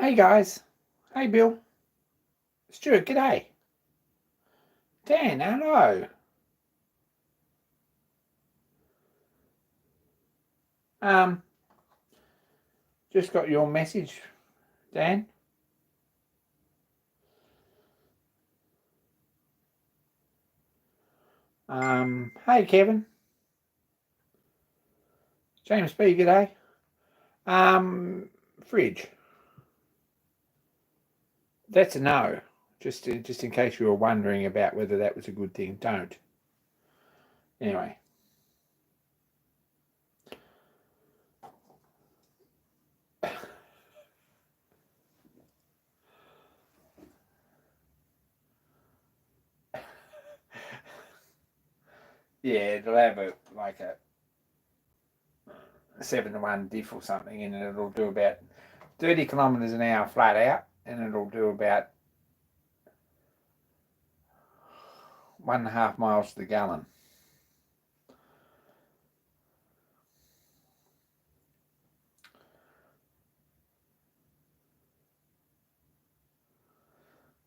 Hey guys. Hey Bill. Stuart, g'day. Dan, hello. Um, just got your message, Dan. Hey Kevin. James B, g'day. Fridge. That's a no. Just in case you were wondering about whether that was a good thing. Don't. Anyway. Yeah, it'll have a 7-to-1 diff or something, and it'll do about 30 kilometres an hour flat out, and it'll do about 1.5 miles to the gallon.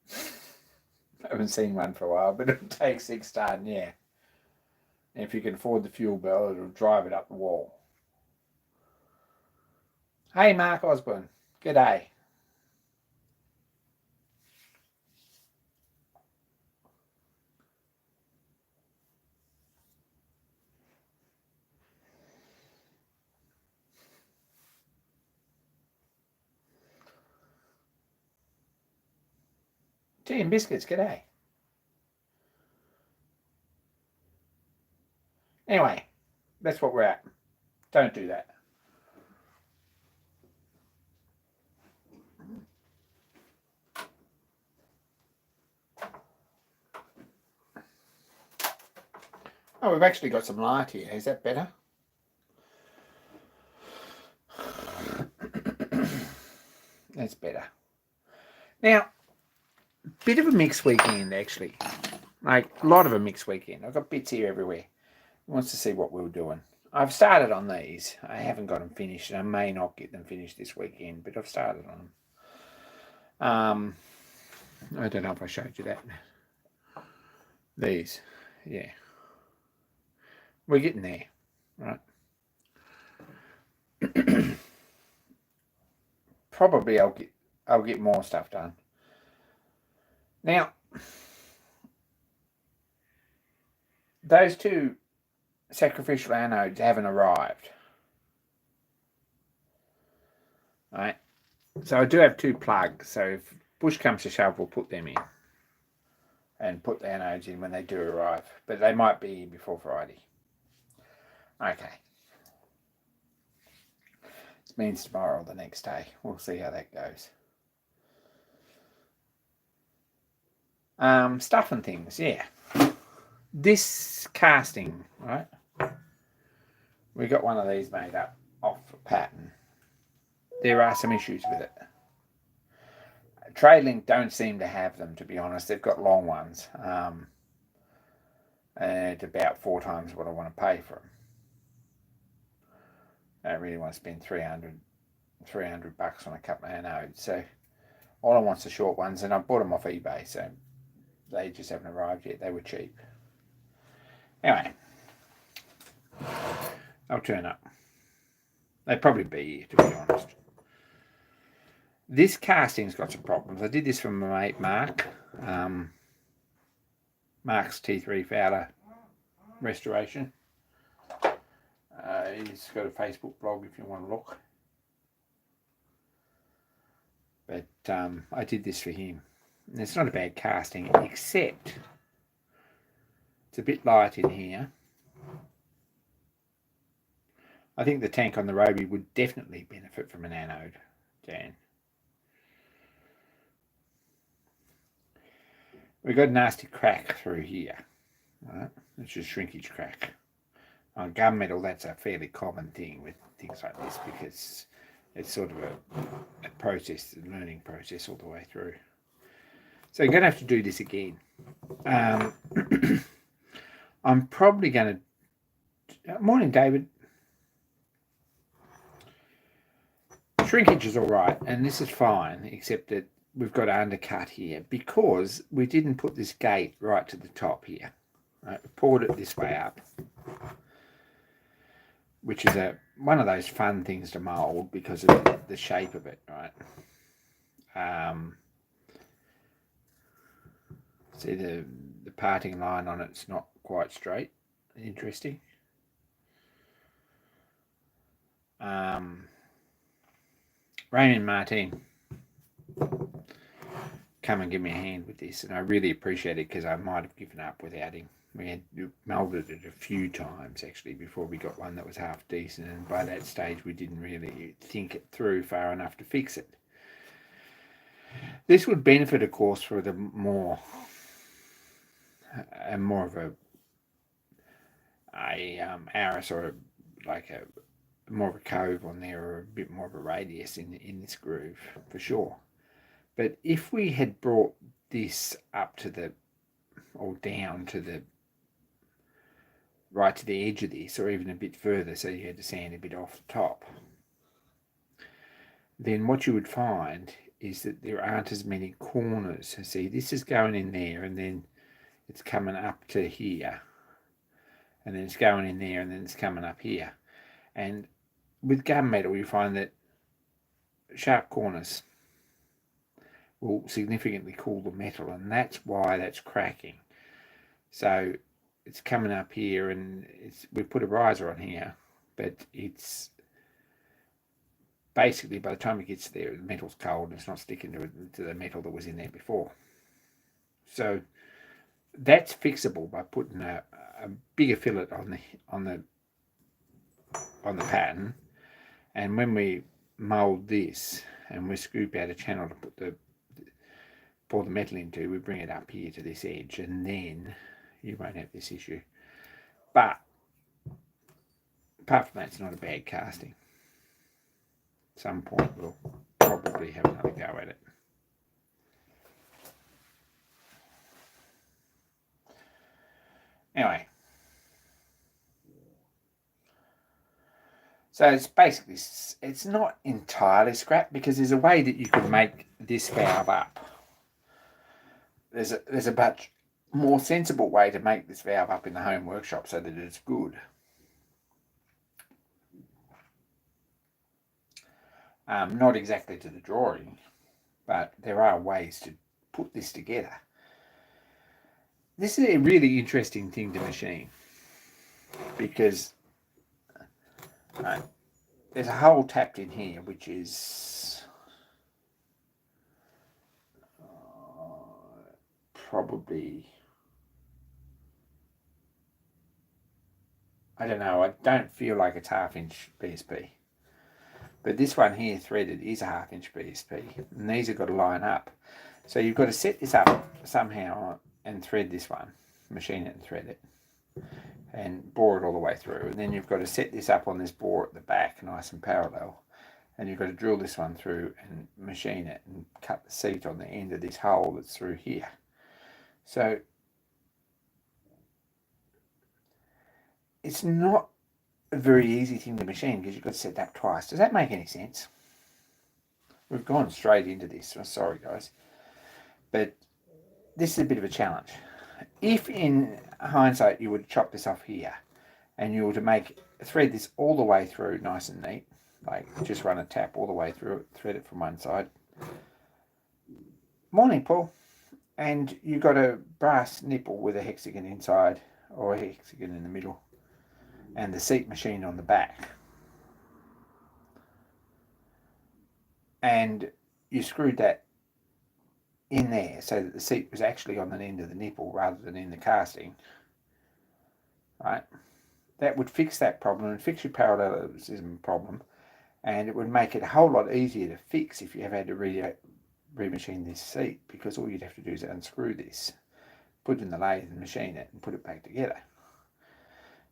I haven't seen one for a while, but it'll take 6 ton, yeah. And if you can afford the fuel bill, it'll drive it up the wall. Hey, Mark Osborne. G'day. Tea and biscuits, g'day. Anyway, that's what we're at. Don't do that. Oh, we've actually got some light here. Is that better? That's better. Now, bit of a mixed weekend, actually. Like, a lot of a mixed weekend. I've got bits here everywhere. He wants to see what we were doing. I've started on these. I haven't got them finished, and I may not get them finished this weekend, but I've started on them. I don't know if I showed you that. These, yeah. We're getting there, right? Probably I'll get more stuff done. Now, those two sacrificial anodes haven't arrived. Right? So I do have 2 plugs, so if push comes to shove, we'll put them in and put the anodes in when they do arrive. But they might be before Friday. Okay. This means tomorrow or the next day. We'll see how that goes. Stuff and things, yeah. This casting, right? We got one of these made up off a pattern. There are some issues with it. TradeLink don't seem to have them, to be honest. They've got long ones. And about 4 times what I want to pay for them. I don't really want to spend $300 on a couple of anodes. So all I want is the short ones, and I bought them off eBay, so they just haven't arrived yet. They were cheap. Anyway, they'll turn up. They'd probably be here, to be honest. This casting's got some problems. I did this for my mate Mark. Mark's T3 Fowler Restoration. He's got a Facebook blog if you want to look. But I did this for him. And it's not a bad casting, except it's a bit light in here. I think the tank on the Roby would definitely benefit from an anode, Dan. We've got a nasty crack through here. Right? It's a shrinkage crack. On gunmetal, that's a fairly common thing with things like this because it's sort of a process, a learning process all the way through. So you're going to have to do this again. I'm probably going to... Morning, David. Shrinkage is all right, and this is fine, except that we've got an undercut here because we didn't put this gate right to the top here. Right? We poured it this way up, which is one of those fun things to mould because of the shape of it, right? See the parting line on it's not quite straight. Interesting. Raymond Martin, come and give me a hand with this, and I really appreciate it because I might have given up without him. We had moulded it a few times actually before we got one that was half decent, and by that stage we didn't really think it through far enough to fix it. This would benefit, of course, for the more of a arris or like a more of a cove on there, or a bit more of a radius in this groove for sure. But if we had brought this up to the, or down to the, right to the edge of this, or even a bit further, so you had to sand a bit off the top, then what you would find is that there aren't as many corners. See, this is going in there, and then it's coming up to here, and then it's going in there, and then it's coming up here. And with gunmetal, you find that sharp corners will significantly cool the metal, and that's why that's cracking. So it's coming up here, and we put a riser on here, but it's basically, by the time it gets there, the metal's cold and it's not sticking to the metal that was in there before. So that's fixable by putting a bigger fillet on the pattern. And when we mould this and we scoop out a channel to pour the metal into, we bring it up here to this edge, and then you won't have this issue. But apart from that, it's not a bad casting. At some point we'll probably have another go at it. Anyway, so it's basically, it's not entirely scrap, because there's a way that you could make this valve up. There's a much more sensible way to make this valve up in the home workshop so that it's good. Not exactly to the drawing, but there are ways to put this together. This is a really interesting thing to machine, because there's a hole tapped in here, which is probably, I don't know, I don't feel like it's 1/2 inch BSP. But this one here threaded is a 1/2 inch BSP, and these have got to line up. So you've got to set this up somehow and thread this one, machine it and thread it, and bore it all the way through. And then you've got to set this up on this bore at the back, nice and parallel. And you've got to drill this one through and machine it and cut the seat on the end of this hole that's through here. So it's not a very easy thing to machine, because you've got to set it up twice. Does that make any sense? We've gone straight into this. I'm sorry, guys. But this is a bit of a challenge. If in hindsight you would chop this off here, and you were to thread this all the way through nice and neat, like just run a tap all the way through it, thread it from one side. Morning, Paul. And you've got a brass nipple with a hexagon inside, or a hexagon in the middle, and the seat machine on the back. And you screwed that in there so that the seat was actually on the end of the nipple rather than in the casting, right? That would fix that problem and fix your parallelism problem, and it would make it a whole lot easier to fix if you ever had to remachine this seat, because all you'd have to do is unscrew this, put it in the lathe and machine it and put it back together.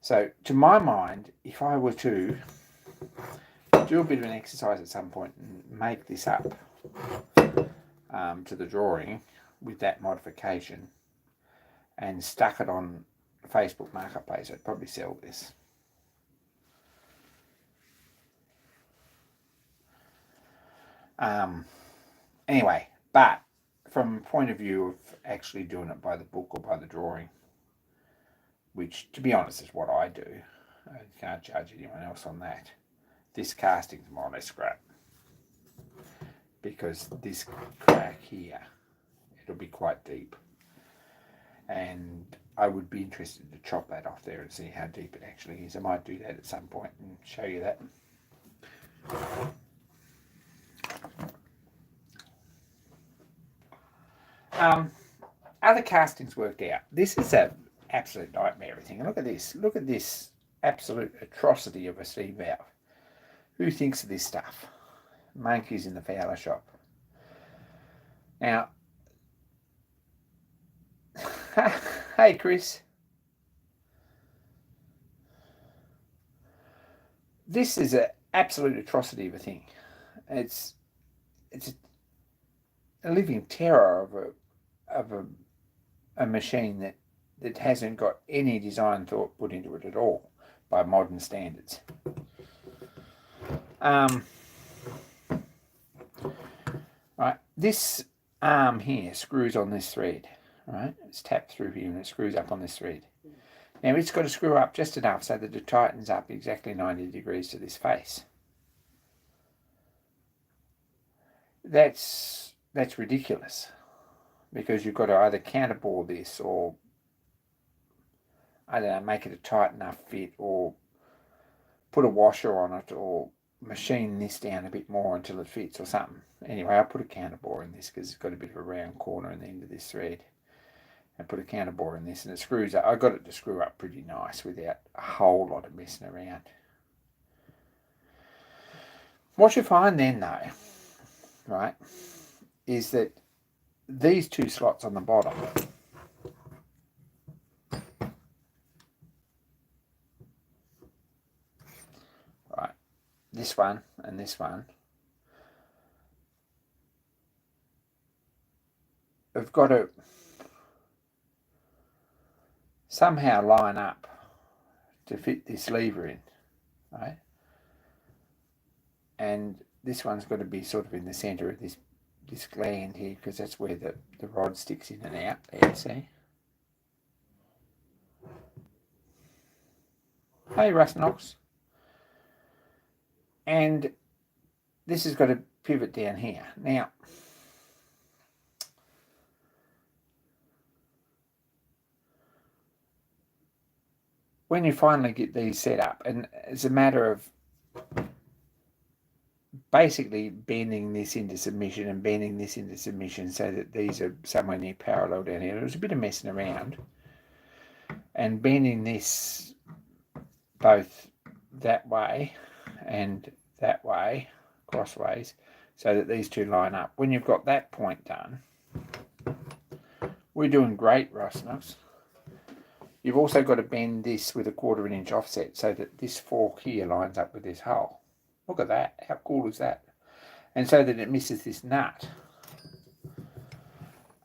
So to my mind, if I were to do a bit of an exercise at some point and make this up to the drawing with that modification and stuck it on Facebook Marketplace, I'd probably sell this. Anyway, but from a point of view of actually doing it by the book or by the drawing, which, to be honest, is what I do. I can't judge anyone else on that. This casting's more or less scrap. Because this crack here, it'll be quite deep. And I would be interested to chop that off there and see how deep it actually is. I might do that at some point and show you that. Other castings worked out. This is an absolute nightmare, everything. And look at this. Look at this absolute atrocity of a steam valve. Who thinks of this stuff? Monkeys in the Fowler shop. Now, hey Chris. This is an absolute atrocity of a thing. It's a living terror of a machine that hasn't got any design thought put into it at all by modern standards. Right, this arm here screws on this thread. Right, it's tapped through here and it screws up on this thread. Now it's got to screw up just enough so that it tightens up exactly 90 degrees to this face. That's ridiculous, because you've got to either counterbore this or, I don't know, make it a tight enough fit, or put a washer on it, or machine this down a bit more until it fits or something. Anyway, I put a counterbore in this because it's got a bit of a round corner in the end of this thread. I put a counterbore in this and it screws up. I got it to screw up pretty nice without a whole lot of messing around. What you find then though, right, is that these two slots on the bottom, right, this one and this one, have got to somehow line up to fit this lever in, right? And this one's got to be sort of in the centre of this gland here, because that's where the rod sticks in and out there, see? Hey, Russ Knox. And this has got to pivot down here. Now, when you finally get these set up, and it's a matter of basically bending this into submission and bending this into submission so that these are somewhere near parallel down here. There was a bit of messing around and bending this both that way and that way, crossways, so that these two line up. When you've got that point done, we're doing great, Rusnux. You've also got to bend this with a 1/4 inch offset so that this fork here lines up with this hole. Look at that. How cool is that? And so that it misses this nut.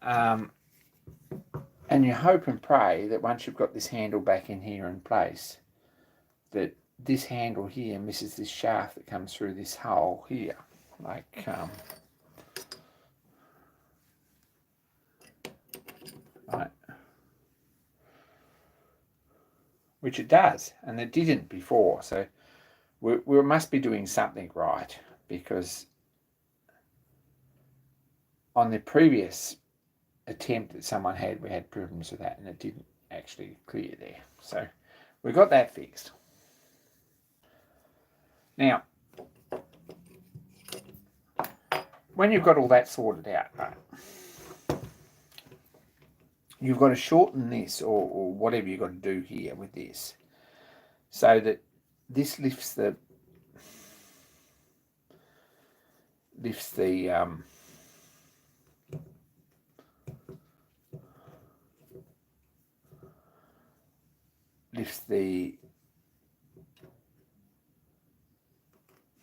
And you hope and pray that once you've got this handle back in here in place, that this handle here misses this shaft that comes through this hole here. Like, right. Which it does, and it didn't before. So we must be doing something right, because on the previous attempt that someone had, we had problems with that, and it didn't actually clear there. So we got that fixed. Now, when you've got all that sorted out, right, you've got to shorten this, or whatever you've got to do here with this, so that this lifts the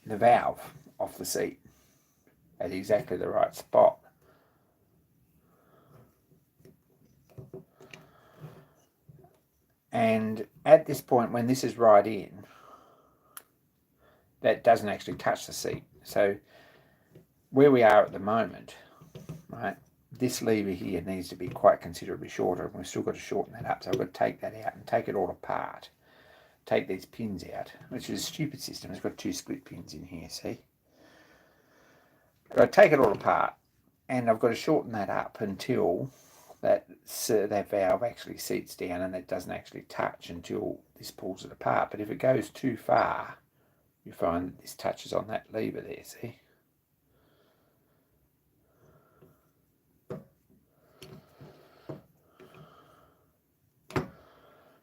valve off the seat at exactly the right spot. And at this point, when this is right in, that doesn't actually touch the seat. So where we are at the moment, right, this lever here needs to be quite considerably shorter, and we've still got to shorten that up. So I've got to take that out and take it all apart. Take these pins out, which is a stupid system. It's got 2 split pins in here, see? But I take it all apart, and I've got to shorten that up until that valve actually seats down and it doesn't actually touch until this pulls it apart. But if it goes too far, you find that this touches on that lever there, see?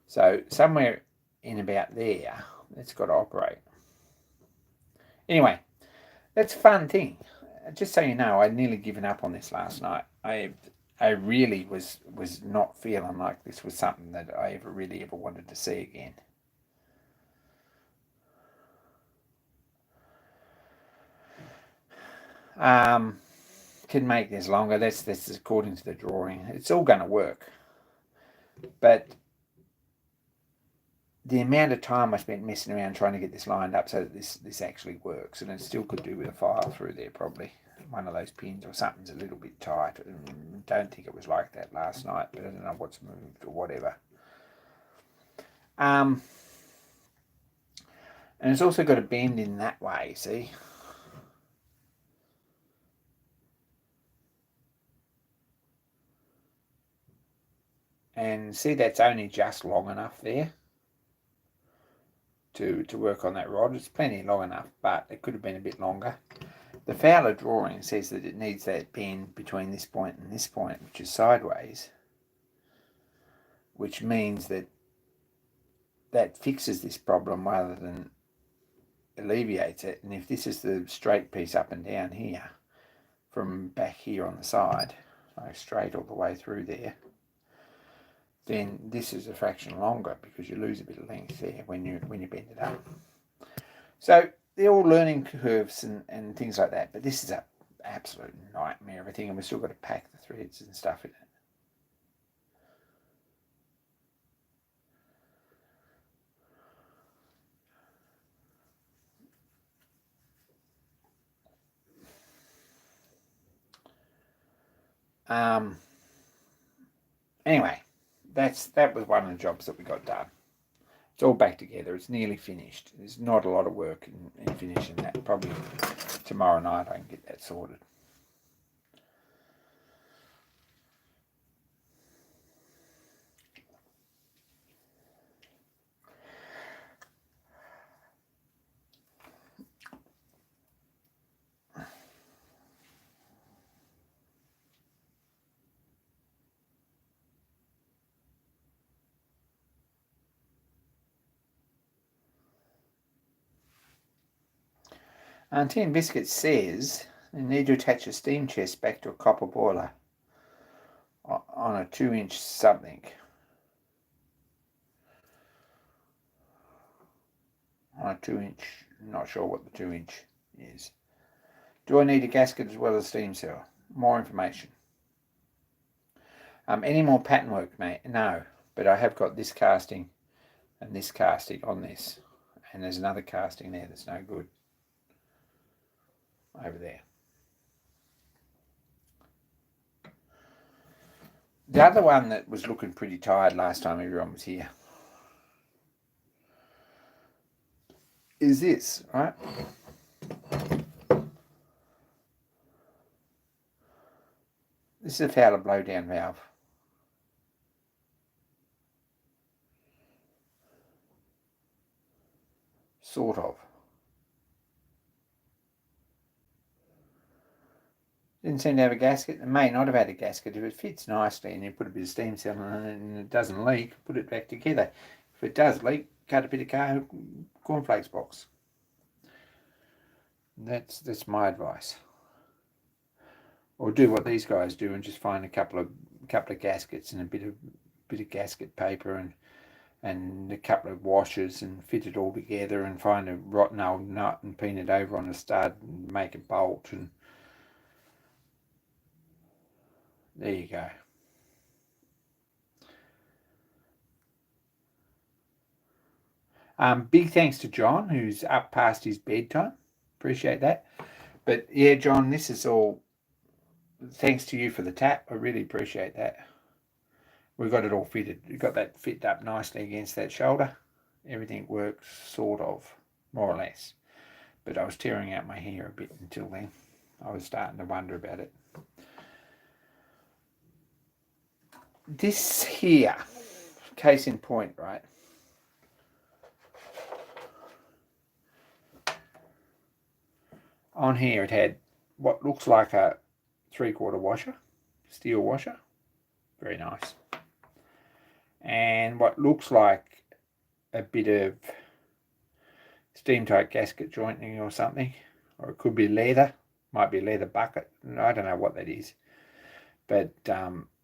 So somewhere in about there, it's got to operate. Anyway, that's a fun thing. Just so you know, I'd nearly given up on this last night. I really was not feeling like this was something that I really ever wanted to see again. Can make this longer. That's according to the drawing. It's all going to work, but the amount of time I spent messing around trying to get this lined up so that this actually works, and it still could do with a file through there probably. One of those pins or something's a little bit tight. I don't think it was like that last night, but I don't know what's moved or whatever. And it's also got a bend in that way, see? And see, that's only just long enough there to work on that rod. It's plenty long enough, but it could have been a bit longer. The Fowler drawing says that it needs that bend between this point and this point, which is sideways, which means that fixes this problem rather than alleviates it. And if this is the straight piece up and down here, from back here on the side, like straight all the way through there, then this is a fraction longer because you lose a bit of length there when you bend it up. So they're all learning curves and things like that, but this is an absolute nightmare, everything, and we've still got to pack the threads and stuff in it. Anyway, that was one of the jobs that we got done. It's all back together. It's nearly finished. There's not a lot of work in finishing that. Probably tomorrow night I can get that sorted. Tea and Biscuit says you need to attach a steam chest back to a copper boiler on a 2-inch something. On a 2-inch, not sure what the 2-inch is. Do I need a gasket as well as a steam cell? More information. Any more pattern work, mate? No, but I have got this casting and this casting on this, and there's another casting there that's no good over there. The other one that was looking pretty tired last time everyone was here is this, right? This is a Fowler blowdown valve. Sort of. Didn't seem to have a gasket. It may not have had a gasket. If it fits nicely and you put a bit of steam cell in it and it doesn't leak, put it back together. If it does leak, cut a bit of cornflakes box. That's my advice. Or do what these guys do and just find a couple of gaskets and a bit of gasket paper and a couple of washers and fit it all together and find a rotten old nut and pin it over on a stud and make a bolt, and there you go. Big thanks to John, who's up past his bedtime. Appreciate that. But yeah, John, this is all thanks to you for the tap. I really appreciate that. We got it all fitted. We got that fit up nicely against that shoulder. Everything works sort of, more or less. But I was tearing out my hair a bit until then. I was starting to wonder about it. This here, case in point, right? On here it had what looks like a 3/4 washer, steel washer. Very nice. And what looks like a bit of steam tight gasket jointing or something, or it could be leather, might be a leather bucket. I don't know what that is, but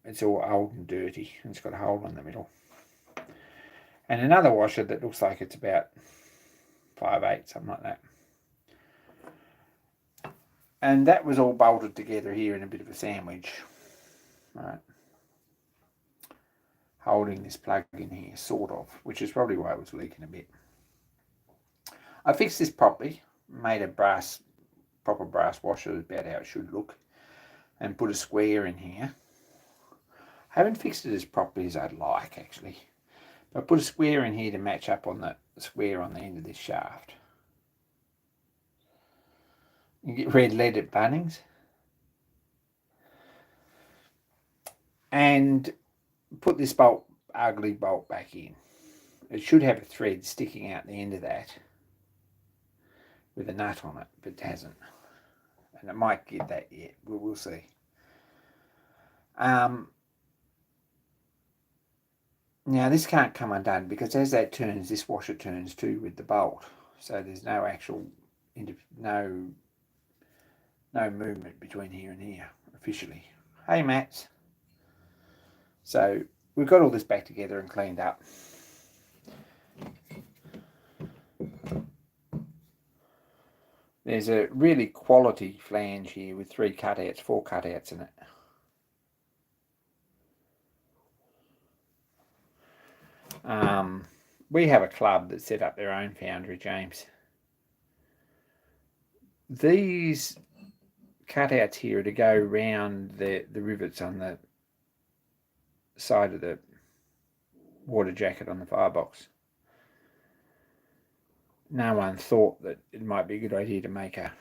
it's all old and dirty, and it's got a hole in the middle. And another washer that looks like it's about 5/8, something like that. And that was all bolted together here in a bit of a sandwich, right? Holding this plug in here, sort of, which is probably why it was leaking a bit. I fixed this properly, made a proper brass washer, about how it should look, and put a square in here. I haven't fixed it as properly as I'd like, actually. But I put a square in here to match up on the square on the end of this shaft. You get red lead at Bunnings. And put this ugly bolt back in. It should have a thread sticking out the end of that with a nut on it, but it hasn't. And it might get that yet. We'll see. Now this can't come undone because as that turns, this washer turns too with the bolt. So there's no actual, no movement between here and here officially. Hey, Matt. So we've got all this back together and cleaned up. There's a really quality flange here with 4 cutouts in it. We have a club that set up their own foundry, James. These cutouts here are to go round the rivets on the side of the water jacket on the firebox. No one thought that it might be a good idea to make a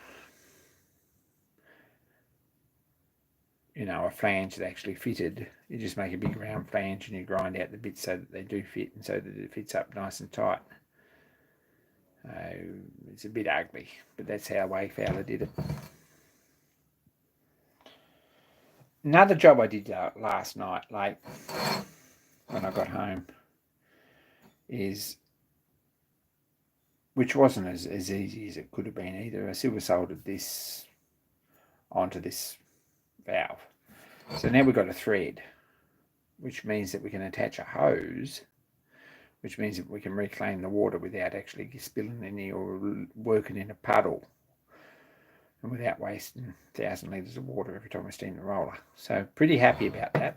flange that actually fitted. You just make a big round flange and you grind out the bits so that they do fit and so that it fits up nice and tight. It's a bit ugly, but that's how Wayfowler did it. Another job I did last night, late, when I got home, which wasn't as easy as it could have been either. I silver soldered this onto this valve. So now we've got a thread, which means that we can attach a hose, which means that we can reclaim the water without actually spilling any or working in a puddle and without wasting 1,000 litres of water every time we steam the roller. So pretty happy about that.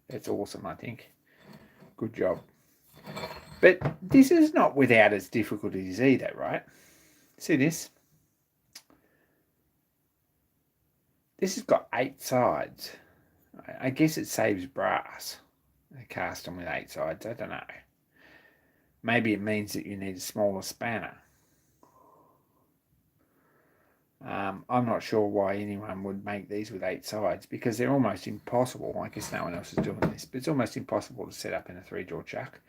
That's awesome, I think. Good job. But this is not without its difficulties either, right? See this? This has got 8 sides. I guess it saves brass. They cast them with 8 sides. I don't know. Maybe it means that you need a smaller spanner. I'm not sure why anyone would make these with 8 sides because they're almost impossible. I guess no one else is doing this, but it's almost impossible to set up in a 3-jaw chuck.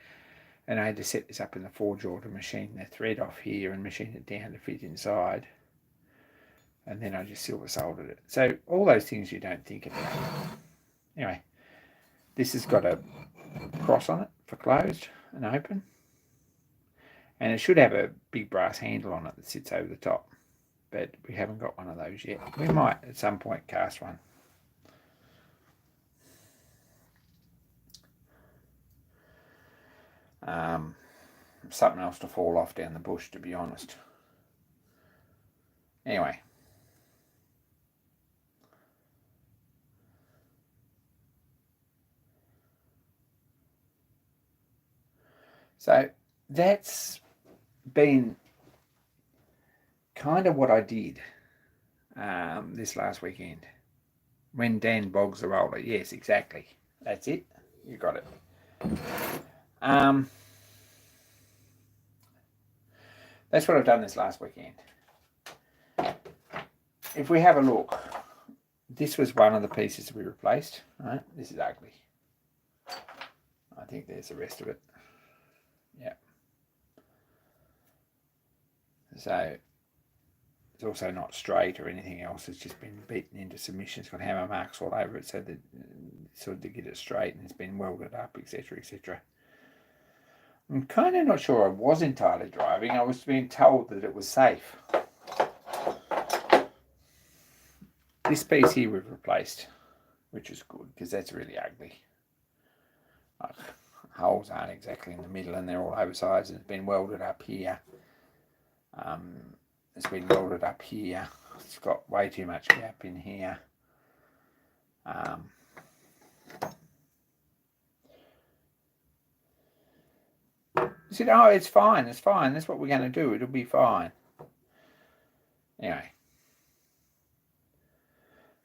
And I had to set this up in the 4-jaw to machine the thread off here and machine it down to fit inside. And then I just silver soldered it. So all those things you don't think about. Anyway, this has got a cross on it for closed and open. And it should have a big brass handle on it that sits over the top. But we haven't got one of those yet. We might at some point cast one. Something else to fall off down the bush, to be honest. Anyway. So that's been kind of what I did this last weekend. When Dan bogs the roller. Yes, exactly. That's it. You got it. That's what I've done this last weekend. If we have a look, this was one of the pieces that we replaced. Right? This is ugly. I think there's the rest of it. Yeah. So it's also not straight or anything else. It's just been beaten into submission. It's got hammer marks all over it, so that sort of to get it straight, and it's been welded up, etc., etc. I'm kind of not sure I was entirely driving. I was being told that it was safe. This piece here we've replaced, which is good because that's really ugly. Like, holes aren't exactly in the middle and they're all oversized. It's been welded up here. It's been welded up here. It's got way too much gap in here. He said, oh, it's fine, it's fine. That's what we're going to do. It'll be fine. Anyway.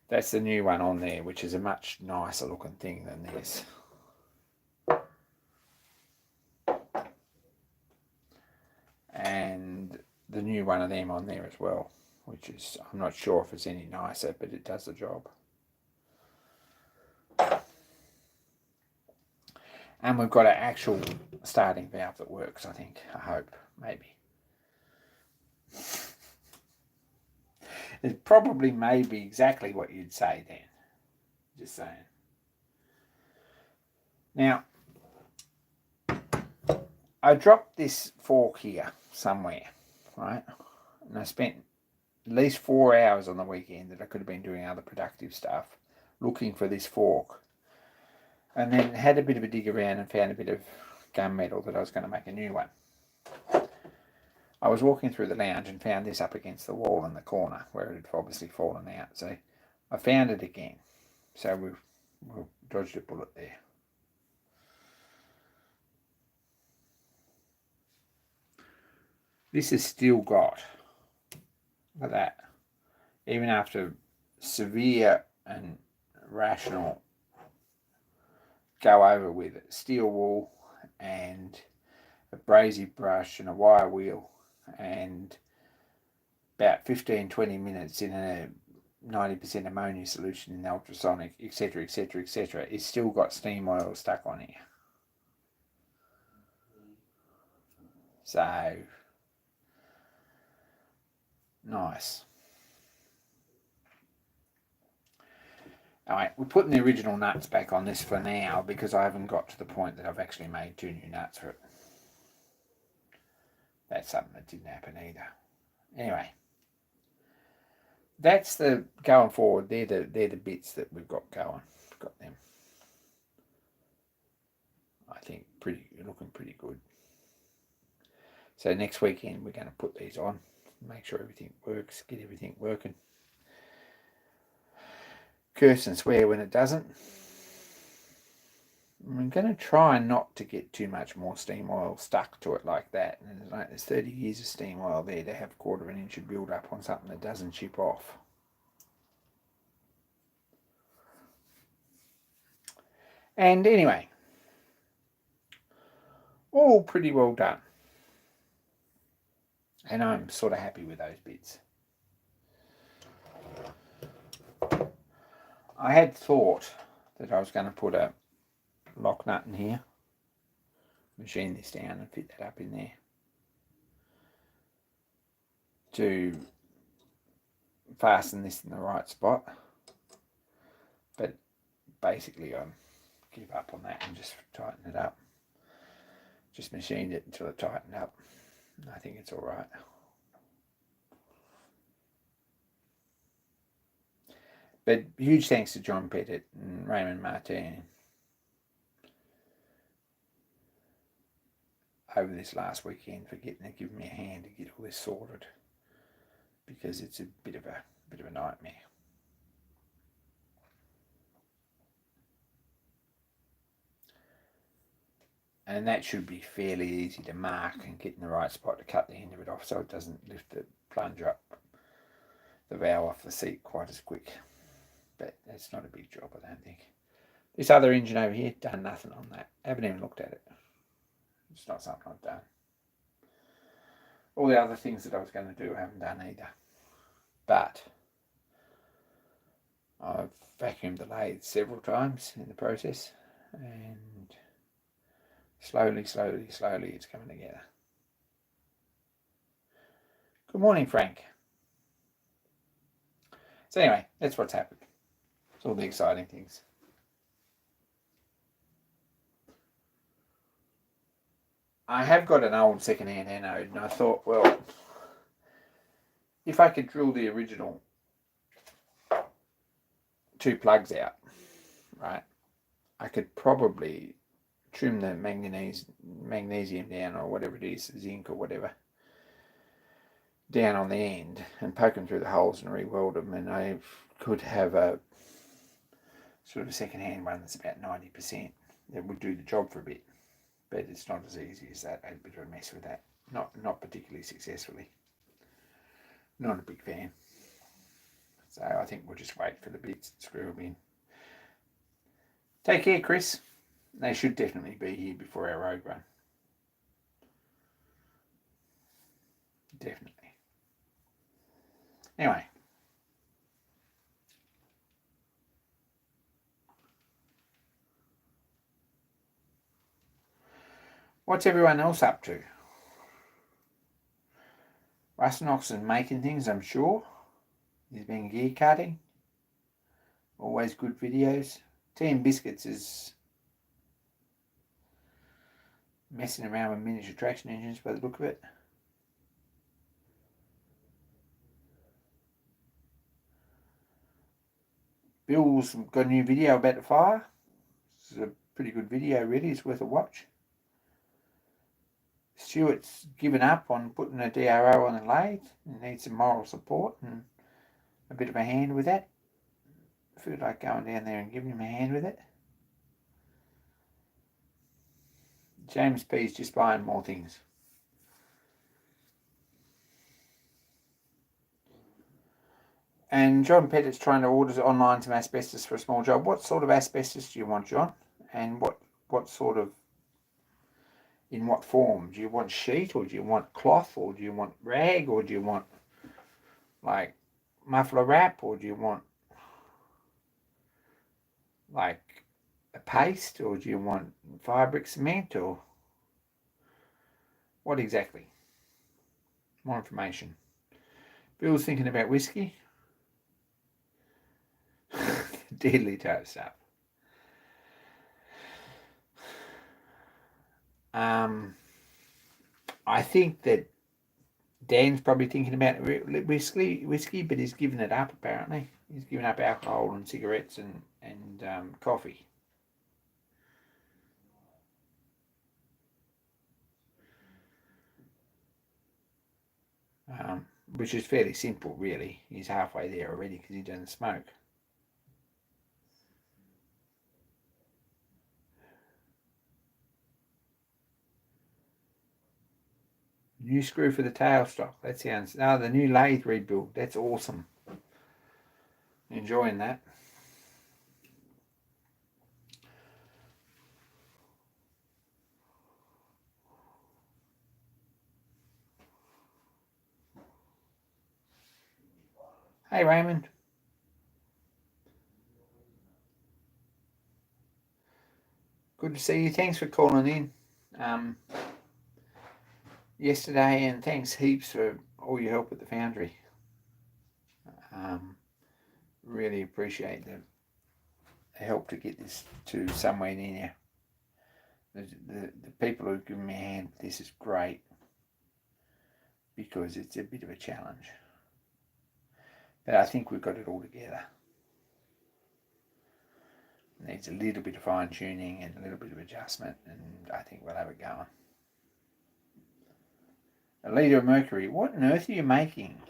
That's the new one on there, which is a much nicer looking thing than this. And the new one of them on there as well, which is, I'm not sure if it's any nicer, but it does the job. And we've got an actual starting valve that works, I think. I hope, maybe. It probably may be exactly what you'd say then. Just saying. Now, I dropped this fork here somewhere, right? And I spent at least 4 hours on the weekend that I could have been doing other productive stuff looking for this fork. And then had a bit of a dig around and found a bit of gunmetal that I was going to make a new one. I was walking through the lounge and found this up against the wall in the corner where it had obviously fallen out. So I found it again. So we've dodged a bullet there. This has still got, look at that, even after severe and rational go over with it, steel wool and a brazy brush and a wire wheel and about 15-20 minutes in a 90% ammonia solution in the ultrasonic, etc., etc., etc., it's still got steam oil stuck on here. So nice. Alright, we're putting the original nuts back on this for now because I haven't got to the point that I've actually made 2 new nuts for it. That's something that didn't happen either. Anyway, that's the going forward. They're the bits that we've got going. Got them. I think looking pretty good. So next weekend we're going to put these on, make sure everything works, get everything working. Curse and swear when it doesn't. I'm going to try not to get too much more steam oil stuck to it like that. And there's 30 years of steam oil there to have 1/4 inch of build up on something that doesn't chip off. And anyway, all pretty well done. And I'm sort of happy with those bits. I had thought that I was going to put a lock nut in here, machine this down and fit that up in there to fasten this in the right spot, but basically I give up on that and just tighten it up. Just machined it until it tightened up. I think it's all right. But huge thanks to John Pettit and Raymond Martin over this last weekend for giving me a hand to get all this sorted, because it's a bit of a nightmare. And that should be fairly easy to mark and get in the right spot to cut the end of it off so it doesn't lift the plunger up the valve off the seat quite as quick. But it's not a big job, I don't think. This other engine over here, done nothing on that. Haven't even looked at it. It's not something I've done. All the other things that I was going to do I haven't done either. But I've vacuumed the lathe several times in the process, and slowly it's coming together. Good morning, Frank. So anyway, that's what's happened. It's all the exciting things. I have got an old second-hand anode, and I thought, well, if I could drill the original 2 plugs out, right, I could probably trim the magnesium down, or whatever it is, zinc or whatever, down on the end and poke them through the holes and re-weld them, and I could have a sort of a second-hand one that's about 90% that would do the job for a bit. But it's not as easy as that. I had a bit of a mess with that. Not particularly successfully. Not a big fan. So I think we'll just wait for the bits to screw them in. Take care, Chris. They should definitely be here before our road run. Definitely. Anyway. What's everyone else up to? Russ Knoxon's making things, I'm sure. He's been gear cutting. Always good videos. Tea and Biscuits is messing around with miniature traction engines by the look of it. Bill's got a new video about the fire. It's a pretty good video, really. It's worth a watch. Stuart's given up on putting a DRO on the lathe. He needs some moral support and a bit of a hand with that. I feel like going down there and giving him a hand with it. James P's just buying more things. And John Pettit's trying to order online some asbestos for a small job. What sort of asbestos do you want, John? And what sort of, in what form? Do you want sheet, or do you want cloth, or do you want rag, or do you want like muffler wrap, or do you want like a paste, or do you want firebrick cement, or what exactly? More information. Bill's thinking about whiskey. Deadly toast up. I think that Dan's probably thinking about whiskey, but he's given it up apparently. He's given up alcohol and cigarettes and coffee. Which is fairly simple, really. He's halfway there already because he doesn't smoke. New screw for the tailstock. That sounds... Oh, the new lathe rebuild. That's awesome. Enjoying that. Hey, Raymond. Good to see you. Thanks for calling in yesterday, and thanks heaps for all your help at the foundry. Really appreciate the help to get this to somewhere near you. The people who've given me a hand with this is great, because it's a bit of a challenge. But I think we've got it all together. It needs a little bit of fine tuning and a little bit of adjustment, and I think we'll have it going. A litre of mercury. What on earth are you making?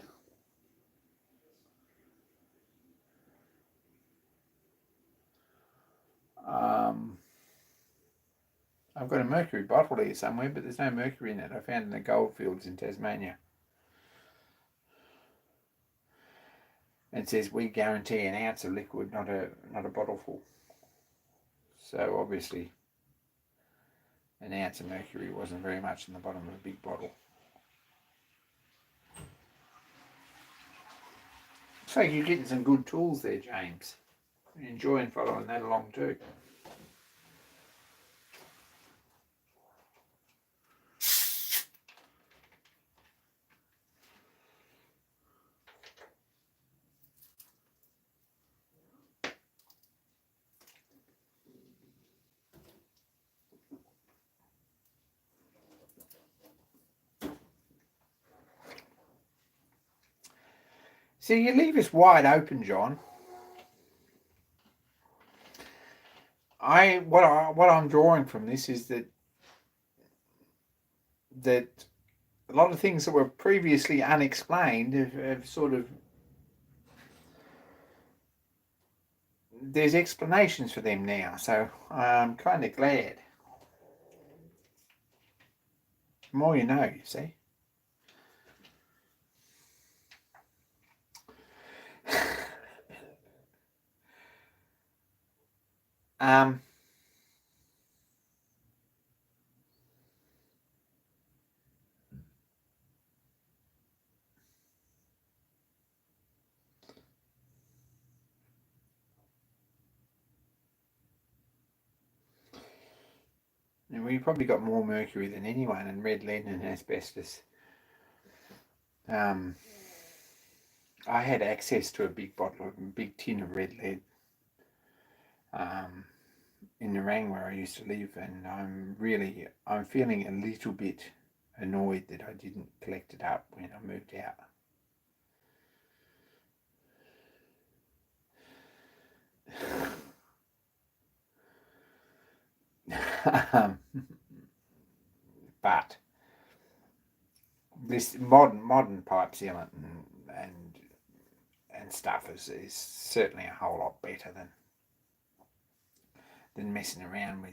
I've got a mercury bottle here somewhere, but there's no mercury in it. I found it in the goldfields in Tasmania. It says we guarantee an ounce of liquid, not a bottle full. So obviously an ounce of mercury wasn't very much in the bottom of a big bottle. So you're getting some good tools there, James. You're enjoying following that along too. So you leave us wide open, John. What I'm drawing from this is that a lot of things that were previously unexplained have sort of, there's explanations for them now. So I'm kind of glad. The more you know, you see. And we probably got more mercury than anyone, and red lead and asbestos. I had access to a big tin of red lead in Nerang where I used to live, and I'm feeling a little bit annoyed that I didn't collect it up when I moved out. But this modern pipe sealant and stuff is certainly a whole lot better than messing around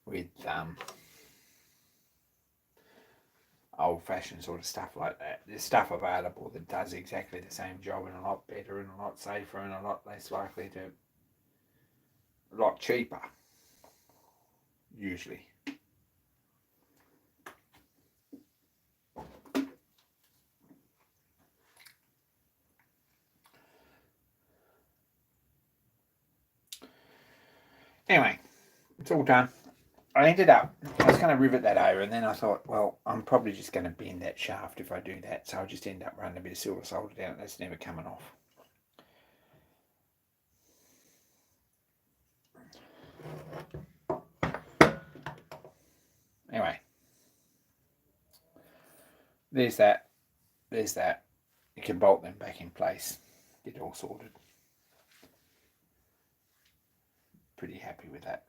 with old-fashioned sort of stuff like that. There's stuff available that does exactly the same job and a lot better and a lot safer and a lot less likely to, a lot cheaper, usually. Anyway, it's all done. I was going to rivet that over, and then I thought, well, I'm probably just going to bend that shaft if I do that, so I'll just end up running a bit of silver solder down it. That's never coming off. Anyway, there's that. You can bolt them back in place, get it all sorted. Pretty happy with that.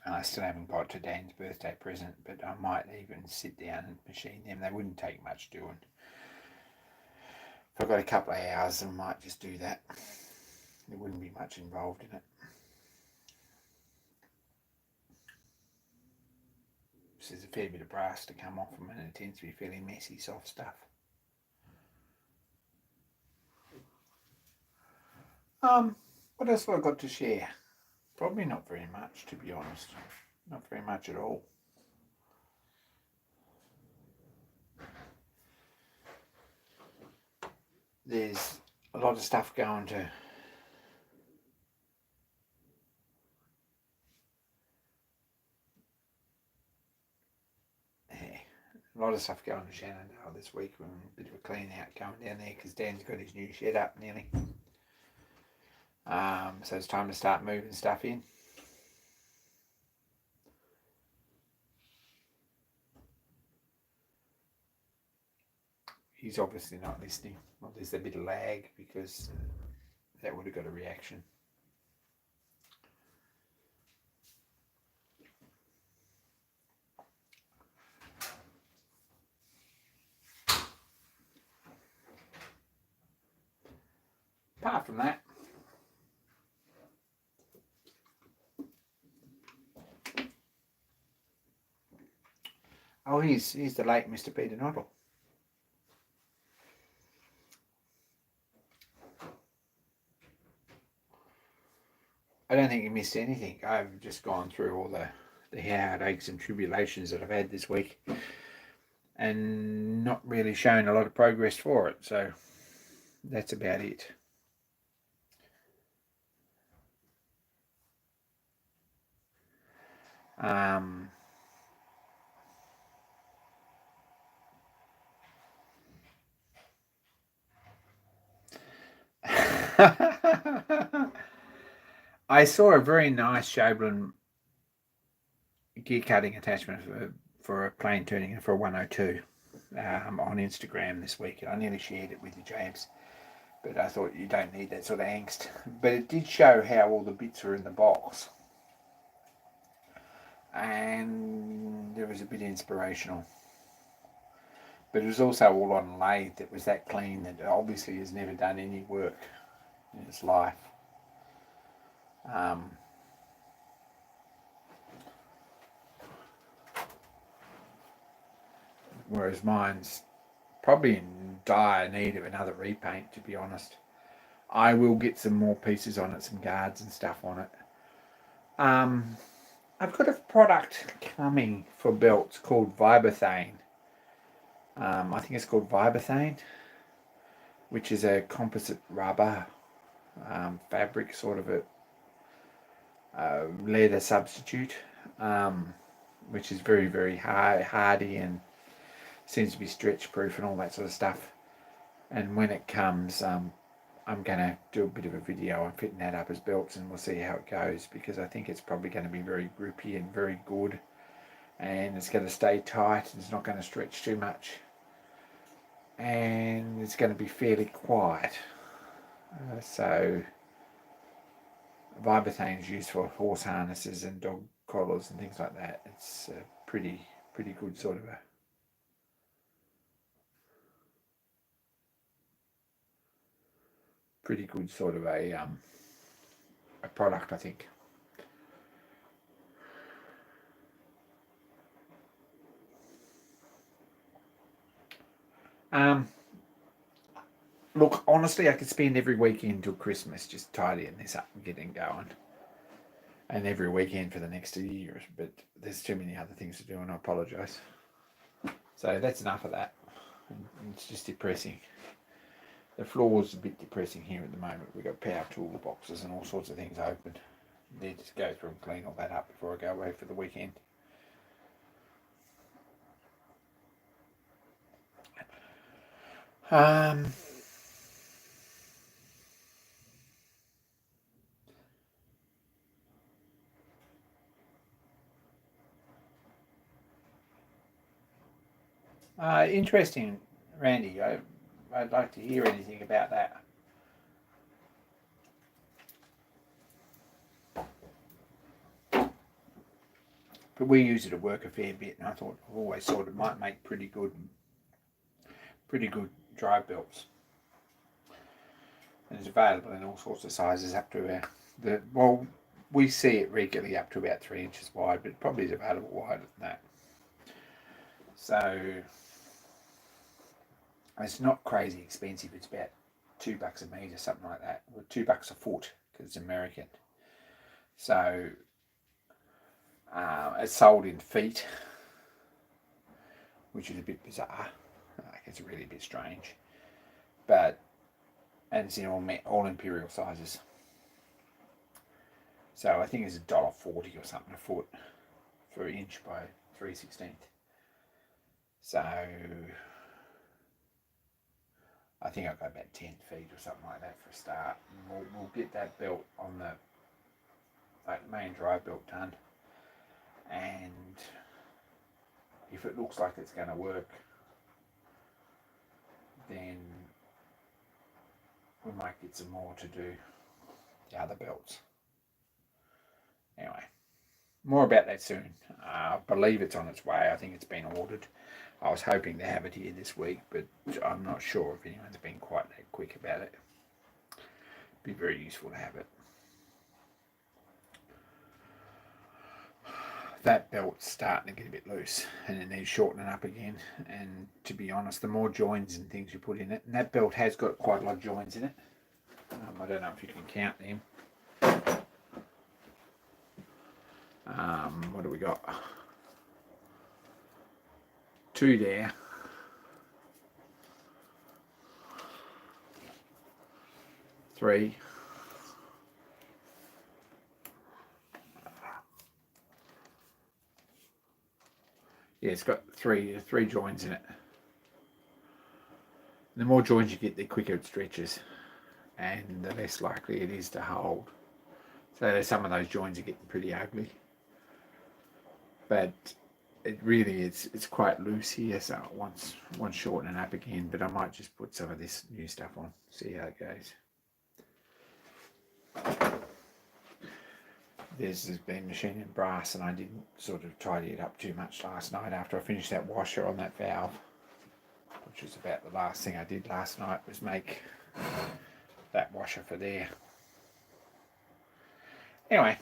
And I still haven't got to Dan's birthday present, but I might even sit down and machine them. They wouldn't take much doing. If I've got a couple of hours, I might just do that. There wouldn't be much involved in it. There's a fair bit of brass to come off them, and it tends to be fairly messy, soft stuff. What else have I got to share? Probably not very much, to be honest. Not very much at all. There's a lot of stuff going to Shenandoah this week. We're a bit of a clean out going down there because Dan's got his new shed up nearly. So it's time to start moving stuff in. He's obviously not listening. Well, there's a bit of lag because that would have got a reaction. Apart from that, he's the late Mr. Peter Noddle. I don't think he missed anything. I've just gone through all the heartaches and tribulations that I've had this week and not really shown a lot of progress for it. So that's about it. I saw a very nice Shablin gear cutting attachment for a plane tuning for a 102 on Instagram this week. I nearly shared it with you, James, but I thought you don't need that sort of angst. But it did show how all the bits are in the box, and it was a bit inspirational. But it was also all on lathe that was that clean that obviously has never done any work in its life. Whereas mine's probably in dire need of another repaint, to be honest. I will get some more pieces on it, some guards and stuff on it. I've got a product coming for belts called Viberthane. I think it's called Viberthane, which is a composite rubber fabric, sort of a leather substitute, which is very, very hardy and seems to be stretch proof and all that sort of stuff. And when it comes, I'm going to do a bit of a video on fitting that up as belts, and we'll see how it goes, because I think it's probably going to be very grippy and very good, and it's going to stay tight and it's not going to stretch too much, and it's going to be fairly quiet. So Viberthane is used for horse harnesses and dog collars and things like that. It's a pretty good sort of a product, I think. Look, honestly, I could spend every weekend till Christmas just tidying this up and getting going, and every weekend for the next 2 years, but there's too many other things to do, and I apologise. So that's enough of that. It's just depressing. The floor's a bit depressing here at the moment. We've got power tool boxes and all sorts of things open. Need to go through and clean all that up before I go away for the weekend. Interesting, Randy. I'd like to hear anything about that. But we use it at work a fair bit, and I've always thought it might make pretty good drive belts. And it's available in all sorts of sizes up to we see it regularly up to about 3 inches wide, but it probably is available wider than that. So it's not crazy expensive. It's about $2 a metre, something like that, or $2 a foot, because it's American. So it's sold in feet, which is a bit bizarre. Like, it's really a bit strange, and it's in all imperial sizes. So I think it's $1.40 or something a foot for an inch by 3/16. So I think I've got about 10 feet or something like that for a start. And we'll get that belt on the main drive belt done, and if it looks like it's going to work, then we might get some more to do the other belts. Anyway, more about that soon. I believe it's on its way. I think it's been ordered. I was hoping to have it here this week, but I'm not sure if anyone's been quite that quick about it. It'd be very useful to have it. that belt's starting to get a bit loose and it needs shortening up again. And to be honest, the more joins and things you put in it, and that belt has got quite a lot of joins in it. I don't know if you can count them. What do we got? 2 there. 3. Yeah, it's got three joins in it. The more joins you get, the quicker it stretches, and the less likely it is to hold. So some of those joins are getting pretty ugly, but it really it's quite loose here. So it wants shortening up again. But I might just put some of this new stuff on, see how it goes. This has been machining brass, and I didn't sort of tidy it up too much last night after I finished that washer on that valve, which was about the last thing I did last night, was make that washer for there. Anyway,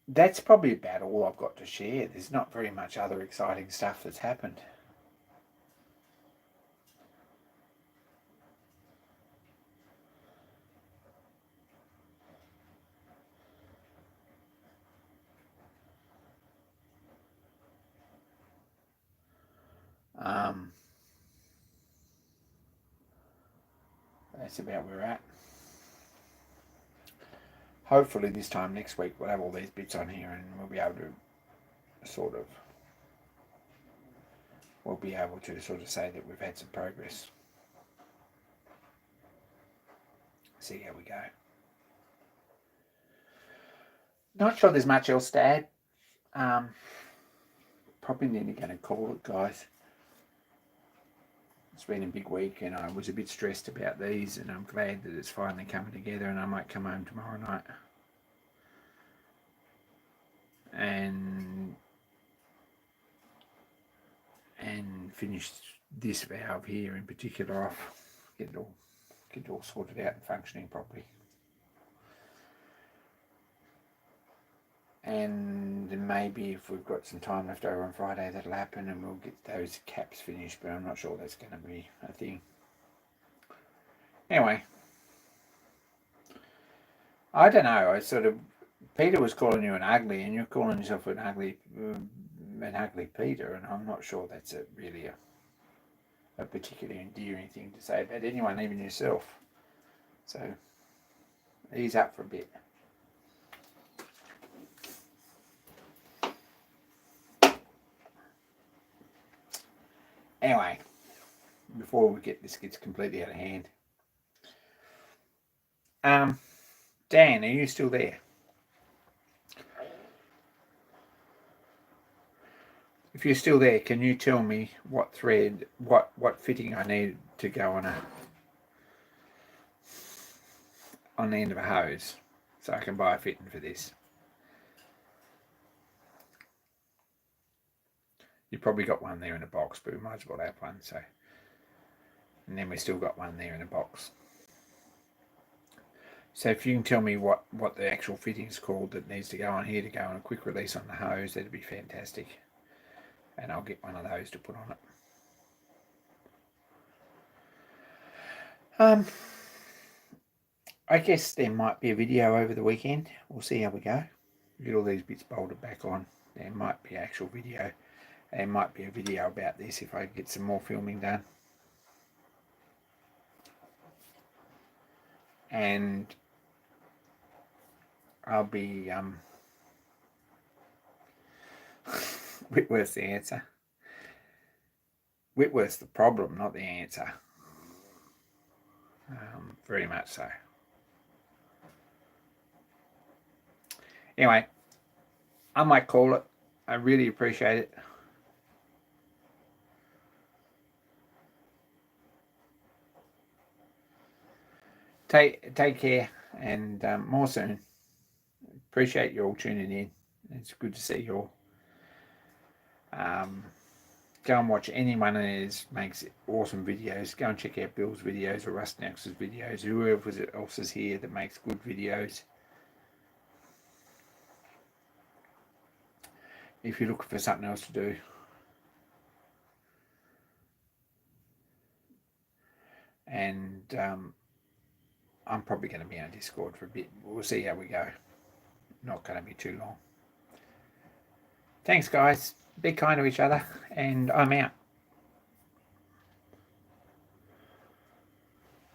that's probably about all I've got to share. There's not very much other exciting stuff that's happened. That's about where we're at. Hopefully this time next week we'll have all these bits on here and we'll be able to sort of say that we've had some progress. See how we go. Not sure there's much else to add. Probably nearly going to call it, guys. It's been a big week and I was a bit stressed about these, and I'm glad that it's finally coming together, and I might come home tomorrow night and finish this valve here in particular off, get it all sorted out and functioning properly. And maybe if we've got some time left over on Friday, that'll happen and we'll get those caps finished, but I'm not sure that's going to be a thing. Anyway, I don't know, Peter was calling you an ugly and you're calling yourself an ugly Peter, and I'm not sure that's really a particularly endearing thing to say about anyone, even yourself. So ease up for a bit. Anyway, before this gets completely out of hand, Dan, are you still there? If you're still there, can you tell me what thread, what fitting I need to go on the end of a hose, so I can buy a fitting for this? You've probably got one there in a box, but we might as well have one. So, and then we still got one there in a box. So if you can tell me what the actual fitting's called that needs to go on here to go on a quick release on the hose, that'd be fantastic. And I'll get one of those to put on it. I guess there might be a video over the weekend. We'll see how we go. Get all these bits bolted back on. There might be actual video. There might be a video about this if I get some more filming done. And I'll be Whitworth's the answer. Whitworth's the problem, not the answer. Very much so. Anyway, I might call it. I really appreciate it. Take care, and more soon. Appreciate you all tuning in. It's good to see you all. go and watch any one of these, makes awesome videos. Go and check out Bill's videos or Rustnax's videos, whoever else is here that makes good videos. If you're looking for something else to do. And I'm probably going to be on Discord for a bit. We'll see how we go. Not going to be too long. Thanks, guys. Be kind to each other, and I'm out.